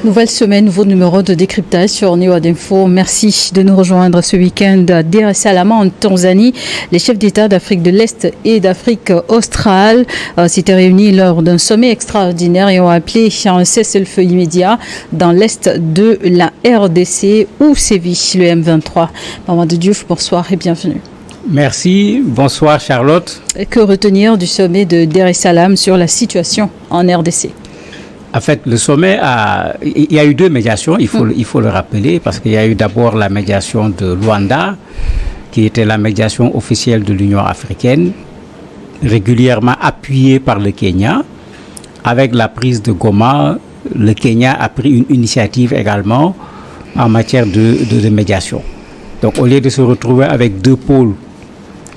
Nouvelle semaine, nouveau numéro de décryptage sur Niwad Info. Merci de nous rejoindre ce week-end à Dar es Salaam en Tanzanie. Les chefs d'État d'Afrique de l'Est et d'Afrique australe s'étaient réunis lors d'un sommet extraordinaire et ont appelé à un cessez-le-feu immédiat dans l'Est de la RDC où sévit le M23. Mamadou Diouf, bonsoir et bienvenue. Merci, bonsoir Charlotte. Que retenir du sommet de Dar es Salaam sur la situation en RDC? En fait, le sommet il y a eu deux médiations, il faut le rappeler, parce qu'il y a eu d'abord la médiation de Luanda, qui était la médiation officielle de l'Union africaine, régulièrement appuyée par le Kenya. Avec la prise de Goma, le Kenya a pris une initiative également en matière de médiation. Donc, au lieu de se retrouver avec deux pôles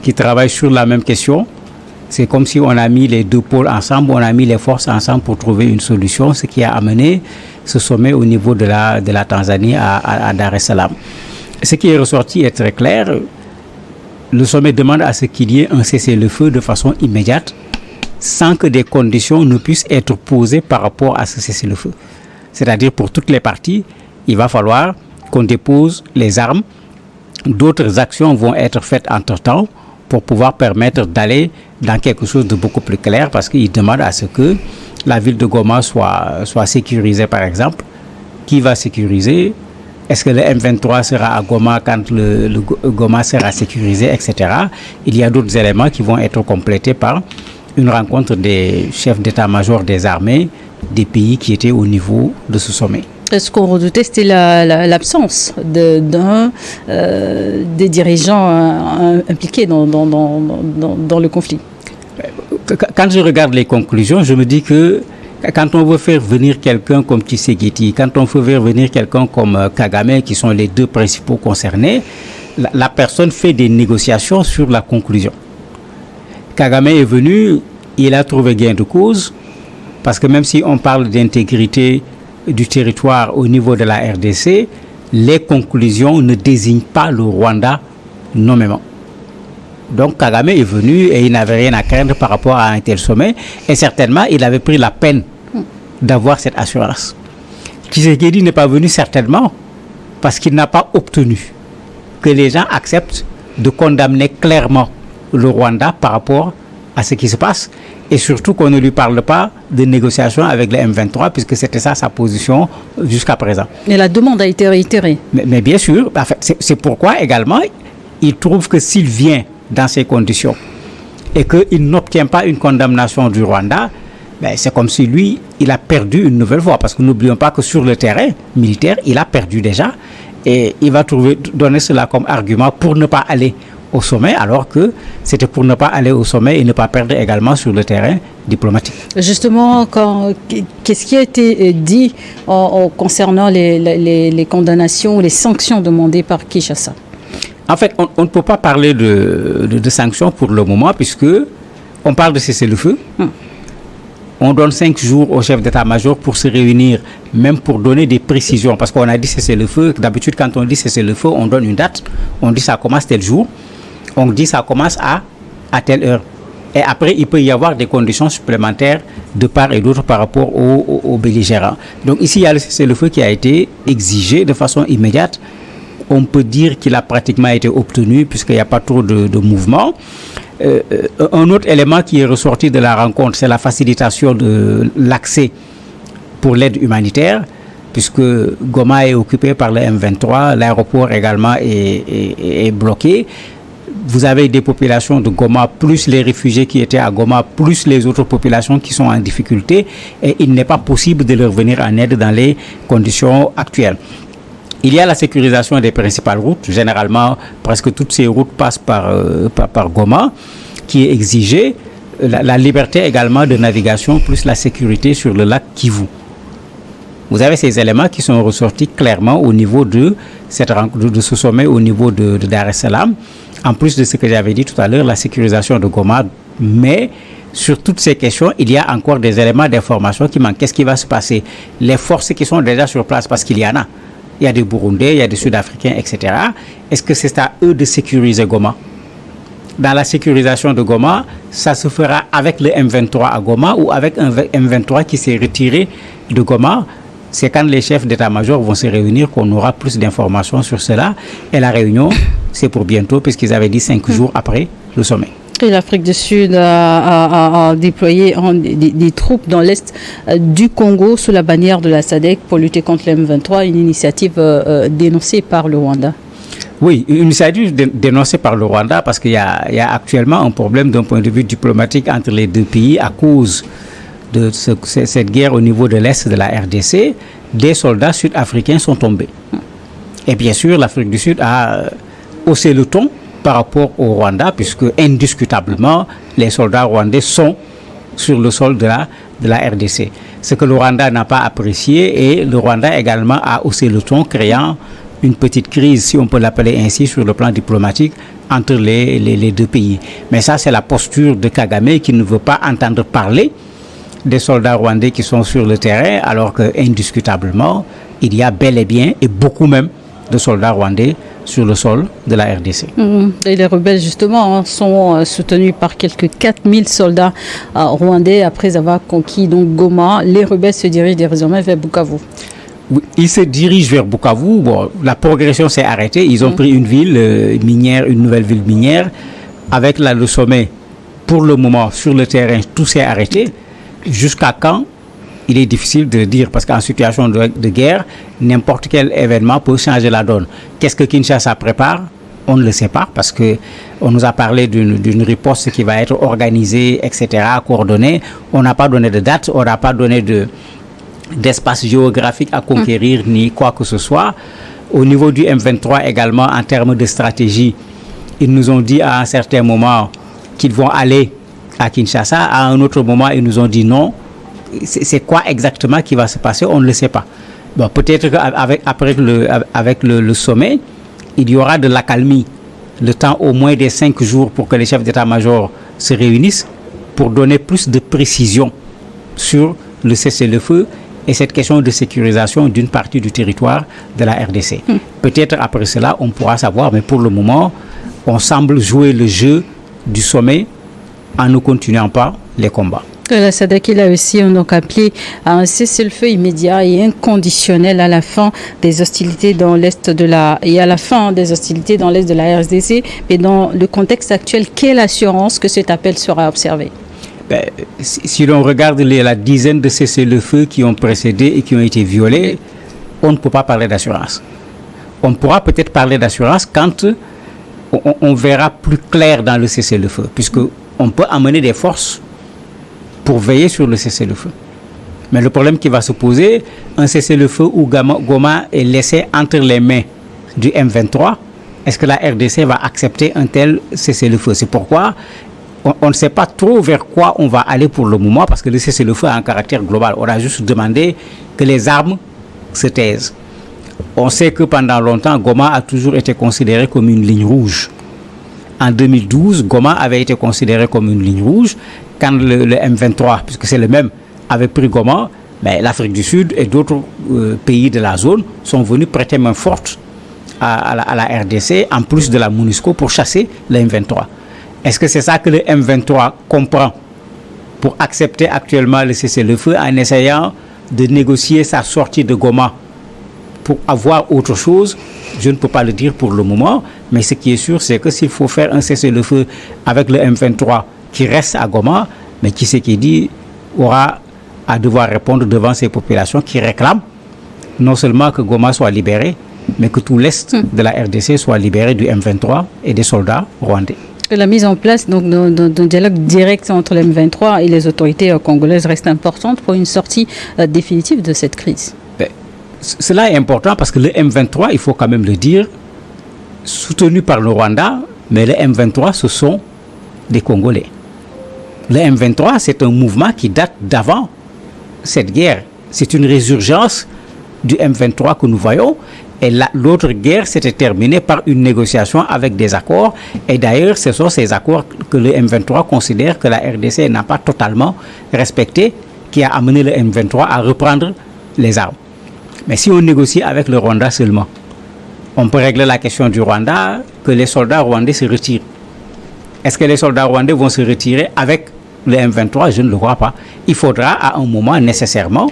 qui travaillent sur la même question, c'est comme si on a mis les deux pôles ensemble, on a mis les forces ensemble pour trouver une solution, ce qui a amené ce sommet au niveau de la Tanzanie à Dar es Salaam. Ce qui est ressorti est très clair. Le sommet demande à ce qu'il y ait un cessez-le-feu de façon immédiate, sans que des conditions ne puissent être posées par rapport à ce cessez-le-feu. C'est-à-dire pour toutes les parties, il va falloir qu'on dépose les armes. D'autres actions vont être faites entre-temps pour pouvoir permettre d'aller dans quelque chose de beaucoup plus clair, parce qu'il demande à ce que la ville de Goma soit sécurisée, par exemple. Qui va sécuriser? Est-ce que le M23 sera à Goma quand le Goma sera sécurisé, etc. Il y a d'autres éléments qui vont être complétés par une rencontre des chefs d'état-major des armées des pays qui étaient au niveau de ce sommet. Ce qu'on redoutait, c'était l'absence des dirigeants impliqués dans le conflit. Quand je regarde les conclusions, je me dis que quand on veut faire venir quelqu'un comme Tshisekedi, quand on veut faire venir quelqu'un comme Kagame, qui sont les deux principaux concernés, la personne fait des négociations sur la conclusion. Kagame est venu, il a trouvé gain de cause, parce que même si on parle d'intégrité du territoire au niveau de la RDC, les conclusions ne désignent pas le Rwanda nommément. Donc Kagame est venu et il n'avait rien à craindre par rapport à un tel sommet, et certainement il avait pris la peine d'avoir cette assurance. Tshisekedi n'est pas venu certainement parce qu'il n'a pas obtenu que les gens acceptent de condamner clairement le Rwanda par rapport à ce qui se passe, et surtout qu'on ne lui parle pas de négociation avec le M23, puisque c'était ça sa position jusqu'à présent. Mais la demande a été réitérée. Mais bien sûr, en fait, c'est pourquoi également il trouve que s'il vient dans ces conditions et qu'il n'obtient pas une condamnation du Rwanda, c'est comme si lui, il a perdu une nouvelle fois, parce que n'oublions pas que sur le terrain militaire, il a perdu déjà, et il va donner cela comme argument pour ne pas aller au sommet, alors que c'était pour ne pas aller au sommet et ne pas perdre également sur le terrain diplomatique. Justement, qu'est-ce qui a été dit concernant les condamnations ou les sanctions demandées par Kinshasa? En fait, on ne peut pas parler de sanctions pour le moment, puisque on parle de cessez-le-feu. On donne 5 jours au chef d'état-major pour se réunir, même pour donner des précisions, parce qu'on a dit cessez-le-feu. D'habitude, quand on dit cessez-le-feu, on donne une date, on dit ça commence tel jour, on dit ça commence à telle heure. Et après, il peut y avoir des conditions supplémentaires de part et d'autre par rapport aux belligérants. Donc ici, il y a le cessez-le-feu qui a été exigé de façon immédiate. On peut dire qu'il a pratiquement été obtenu puisqu'il n'y a pas trop de mouvement. Un autre élément qui est ressorti de la rencontre, c'est la facilitation de l'accès pour l'aide humanitaire, puisque Goma est occupé par le M23, l'aéroport également est bloqué. Vous avez des populations de Goma, plus les réfugiés qui étaient à Goma, plus les autres populations qui sont en difficulté, et il n'est pas possible de leur venir en aide dans les conditions actuelles. Il y a la sécurisation des principales routes. Généralement, presque toutes ces routes passent par Goma, qui est exigée. La liberté également de navigation, plus la sécurité sur le lac Kivu. Vous avez ces éléments qui sont ressortis clairement au niveau de ce sommet, au niveau de Dar es Salaam. En plus de ce que j'avais dit tout à l'heure, la sécurisation de Goma. Mais sur toutes ces questions, il y a encore des éléments d'information qui manquent. Qu'est-ce qui va se passer? Les forces qui sont déjà sur place, parce qu'il y en a. Il y a des Burundais, il y a des Sud-Africains, etc. Est-ce que c'est à eux de sécuriser Goma? Dans la sécurisation de Goma, ça se fera avec le M23 à Goma ou avec un M23 qui s'est retiré de Goma c'est quand les chefs d'état-major vont se réunir qu'on aura plus d'informations sur cela. Et la réunion, c'est pour bientôt, puisqu'ils avaient dit 5 jours après le sommet. Et l'Afrique du Sud a déployé des troupes dans l'est du Congo sous la bannière de la SADC pour lutter contre le M23, une initiative dénoncée par le Rwanda. Oui, une initiative dénoncée par le Rwanda parce qu'il y a actuellement un problème d'un point de vue diplomatique entre les deux pays à cause de cette guerre au niveau de l'est de la RDC. Des soldats sud-africains sont tombés. Et bien sûr, l'Afrique du Sud a haussé le ton par rapport au Rwanda, puisque indiscutablement, les soldats rwandais sont sur le sol de la RDC. Ce que le Rwanda n'a pas apprécié, et le Rwanda également a haussé le ton, créant une petite crise, si on peut l'appeler ainsi, sur le plan diplomatique entre les deux pays. Mais ça, c'est la posture de Kagame qui ne veut pas entendre parler des soldats rwandais qui sont sur le terrain, alors qu'indiscutablement, il y a bel et bien, et beaucoup même, de soldats rwandais sur le sol de la RDC. Et les rebelles, justement, sont soutenus par quelques 4000 soldats rwandais après avoir conquis donc Goma. Les rebelles se dirigent désormais vers Bukavu. Oui, ils se dirigent vers Bukavu. Bon, la progression s'est arrêtée. Ils ont pris une ville minière, une nouvelle ville minière. Avec le sommet, pour le moment, sur le terrain, tout s'est arrêté. Jusqu'à quand? Il est difficile de dire, parce qu'en situation de guerre, n'importe quel événement peut changer la donne. Qu'est-ce que Kinshasa prépare? On ne le sait pas, parce qu'on nous a parlé d'une riposte qui va être organisée, etc., coordonnée. On n'a pas donné de date, on n'a pas donné d'espace géographique à conquérir, ni quoi que ce soit. Au niveau du M23 également, en termes de stratégie, ils nous ont dit à un certain moment qu'ils vont aller à Kinshasa. À un autre moment, ils nous ont dit non. C'est quoi exactement qui va se passer? On ne le sait pas. Bon, peut-être qu'avec le sommet, il y aura de l'accalmie, le temps au moins des 5 jours pour que les chefs d'état-major se réunissent pour donner plus de précision sur le cessez-le-feu et cette question de sécurisation d'une partie du territoire de la RDC. Peut-être après cela, on pourra savoir, mais pour le moment, on semble jouer le jeu du sommet en ne continuant pas les combats. La SADC a aussi donc appelé à un cessez-le-feu immédiat et inconditionnel à la fin des hostilités dans l'est de la RDC. Mais dans le contexte actuel, quelle assurance que cet appel sera observé? Si l'on regarde la dizaine de cessez-le-feu qui ont précédé et qui ont été violés, on ne peut pas parler d'assurance. On pourra peut-être parler d'assurance quand on verra plus clair dans le cessez-le-feu, puisque on peut amener des forces pour veiller sur le cessez-le-feu. Mais le problème qui va se poser, un cessez-le-feu où Goma est laissé entre les mains du M23, est-ce que la RDC va accepter un tel cessez-le-feu? C'est pourquoi on ne sait pas trop vers quoi on va aller pour le moment, parce que le cessez-le-feu a un caractère global. On a juste demandé que les armes se taisent. On sait que pendant longtemps, Goma a toujours été considéré comme une ligne rouge. En 2012, Goma avait été considéré comme une ligne rouge. Quand le M23, puisque c'est le même, avait pris Goma, mais l'Afrique du Sud et d'autres pays de la zone sont venus prêter main forte à la RDC, en plus de la MONUSCO, pour chasser le M23. Est-ce que c'est ça que le M23 comprend pour accepter actuellement le cessez-le-feu en essayant de négocier sa sortie de Goma pour avoir autre chose? Je ne peux pas le dire pour le moment, mais ce qui est sûr, c'est que s'il faut faire un cessez-le-feu avec le M23 qui reste à Goma, mais qui c'est qui dit aura à devoir répondre devant ces populations qui réclament non seulement que Goma soit libéré, mais que tout l'est de la RDC soit libéré du M23 et des soldats rwandais. La mise en place d'un dialogue direct entre le M23 et les autorités congolaises reste importante pour une sortie définitive de cette crise. Cela est important parce que le M23, il faut quand même le dire, soutenu par le Rwanda, mais le M23, ce sont des Congolais. Le M23, c'est un mouvement qui date d'avant cette guerre. C'est une résurgence du M23 que nous voyons. Et l'autre guerre s'était terminée par une négociation avec des accords. Et d'ailleurs, ce sont ces accords que le M23 considère que la RDC n'a pas totalement respecté, qui a amené le M23 à reprendre les armes. Mais si on négocie avec le Rwanda seulement, on peut régler la question du Rwanda, que les soldats rwandais se retirent. Est-ce que les soldats rwandais vont se retirer avec le M23? Je ne le crois pas. Il faudra à un moment nécessairement,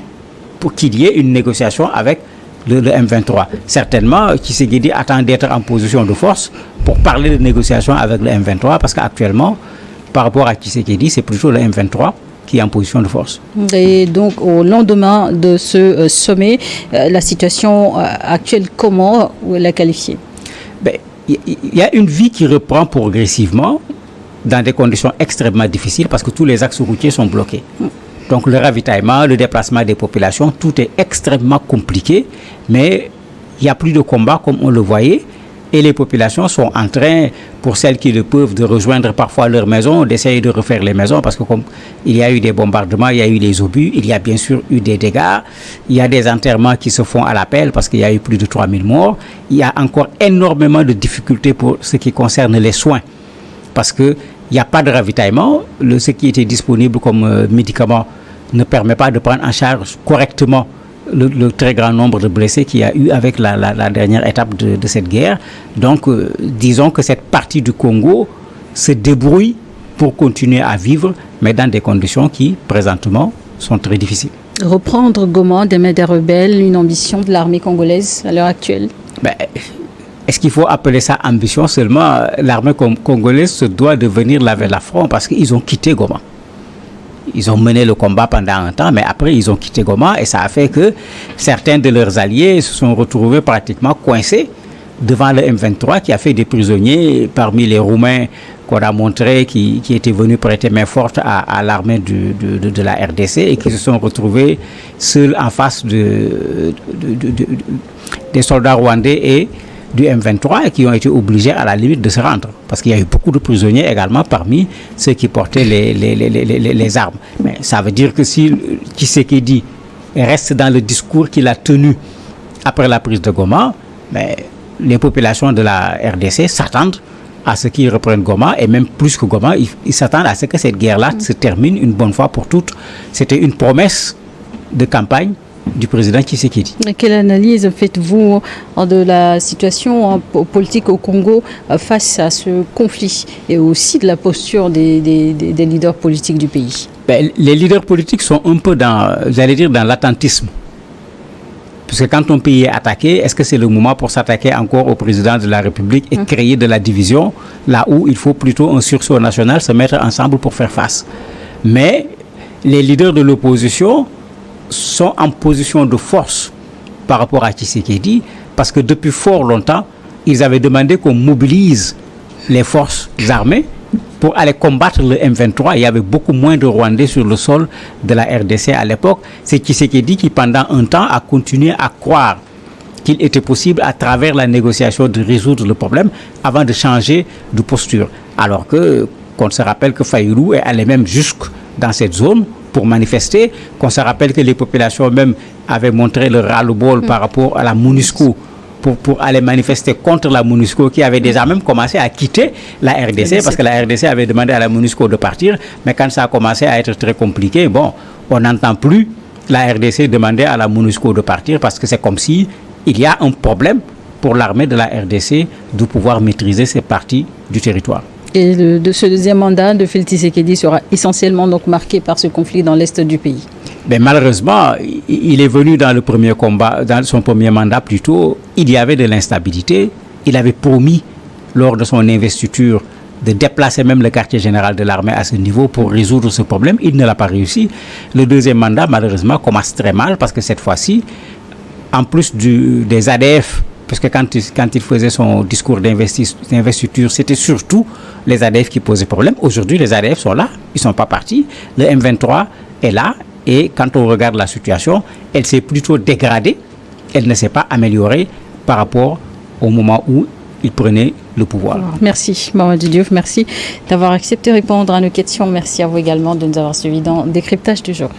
pour qu'il y ait une négociation avec le M23. Certainement, Tshisekedi attend d'être en position de force pour parler de négociation avec le M23 parce qu'actuellement, par rapport à Tshisekedi, c'est plutôt le M23 qui est en position de force. Et donc, au lendemain de ce sommet, la situation actuelle, comment la qualifier? Il y a une vie qui reprend progressivement dans des conditions extrêmement difficiles parce que tous les axes routiers sont bloqués. Donc le ravitaillement, le déplacement des populations, tout est extrêmement compliqué, mais il n'y a plus de combat comme on le voyait et les populations sont en train, pour celles qui le peuvent, de rejoindre parfois leurs maisons, d'essayer de refaire les maisons parce que comme il y a eu des bombardements, il y a eu des obus, il y a bien sûr eu des dégâts, il y a des enterrements qui se font à l'appel parce qu'il y a eu plus de 3000 morts, il y a encore énormément de difficultés pour ce qui concerne les soins parce que il n'y a pas de ravitaillement. Ce qui était disponible comme médicament ne permet pas de prendre en charge correctement le très grand nombre de blessés qu'il y a eu avec la dernière étape de cette guerre. Donc, disons que cette partie du Congo se débrouille pour continuer à vivre, mais dans des conditions qui, présentement, sont très difficiles. Reprendre Goma des mains des rebelles, une ambition de l'armée congolaise à l'heure actuelle? Est-ce qu'il faut appeler ça ambition? Seulement, l'armée congolaise se doit de venir laver l'affront parce qu'ils ont quitté Goma. Ils ont mené le combat pendant un temps, mais après, ils ont quitté Goma et ça a fait que certains de leurs alliés se sont retrouvés pratiquement coincés devant le M23 qui a fait des prisonniers parmi les Roumains qu'on a montré qui étaient venus prêter main forte à l'armée de la RDC et qui se sont retrouvés seuls en face des soldats rwandais et du M23 et qui ont été obligés à la limite de se rendre parce qu'il y a eu beaucoup de prisonniers également parmi ceux qui portaient les armes. Mais ça veut dire que si Tshisekedi reste dans le discours qu'il a tenu après la prise de Goma, mais les populations de la RDC s'attendent à ce qu'ils reprennent Goma et même plus que Goma, ils s'attendent à ce que cette guerre-là se termine une bonne fois pour toutes. C'était une promesse de campagne du président Tshisekedi. Quelle analyse faites-vous de la situation politique au Congo face à ce conflit et aussi de la posture des leaders politiques du pays? Les leaders politiques sont un peu dans l'attentisme. Parce que quand ton pays est attaqué, est-ce que c'est le moment pour s'attaquer encore au président de la République et créer de la division, là où il faut plutôt un sursaut national, se mettre ensemble pour faire face? Mais les leaders de l'opposition sont en position de force par rapport à Tshisekedi parce que depuis fort longtemps, ils avaient demandé qu'on mobilise les forces armées pour aller combattre le M23. Il y avait beaucoup moins de Rwandais sur le sol de la RDC à l'époque. C'est Tshisekedi qui, pendant un temps, a continué à croire qu'il était possible, à travers la négociation, de résoudre le problème avant de changer de posture. Alors qu'on se rappelle que Fayulu est allé même jusque dans cette zone pour manifester, qu'on se rappelle que les populations même avaient montré le ras-le-bol par rapport à la MONUSCO pour aller manifester contre la MONUSCO qui avait déjà même commencé à quitter la RDC parce que la RDC avait demandé à la MONUSCO de partir, mais quand ça a commencé à être très compliqué, on n'entend plus la RDC demander à la MONUSCO de partir parce que c'est comme si il y a un problème pour l'armée de la RDC de pouvoir maîtriser ces parties du territoire. Et de ce deuxième mandat de Félix Tshisekedi sera essentiellement donc marqué par ce conflit dans l'est du pays. Mais malheureusement, il est venu dans le premier combat, dans son premier mandat plutôt, il y avait de l'instabilité. Il avait promis lors de son investiture de déplacer même le quartier général de l'armée à ce niveau pour résoudre ce problème. Il ne l'a pas réussi. Le deuxième mandat, malheureusement, commence très mal parce que cette fois-ci, en plus des ADF, parce que quand il faisait son discours d'investiture, c'était surtout les ADF qui posaient problème. Aujourd'hui, les ADF sont là, ils ne sont pas partis. Le M23 est là et quand on regarde la situation, elle s'est plutôt dégradée. Elle ne s'est pas améliorée par rapport au moment où il prenait le pouvoir. Merci, Mamadou Diouf. Merci d'avoir accepté de répondre à nos questions. Merci à vous également de nous avoir suivis dans Décryptage du jour.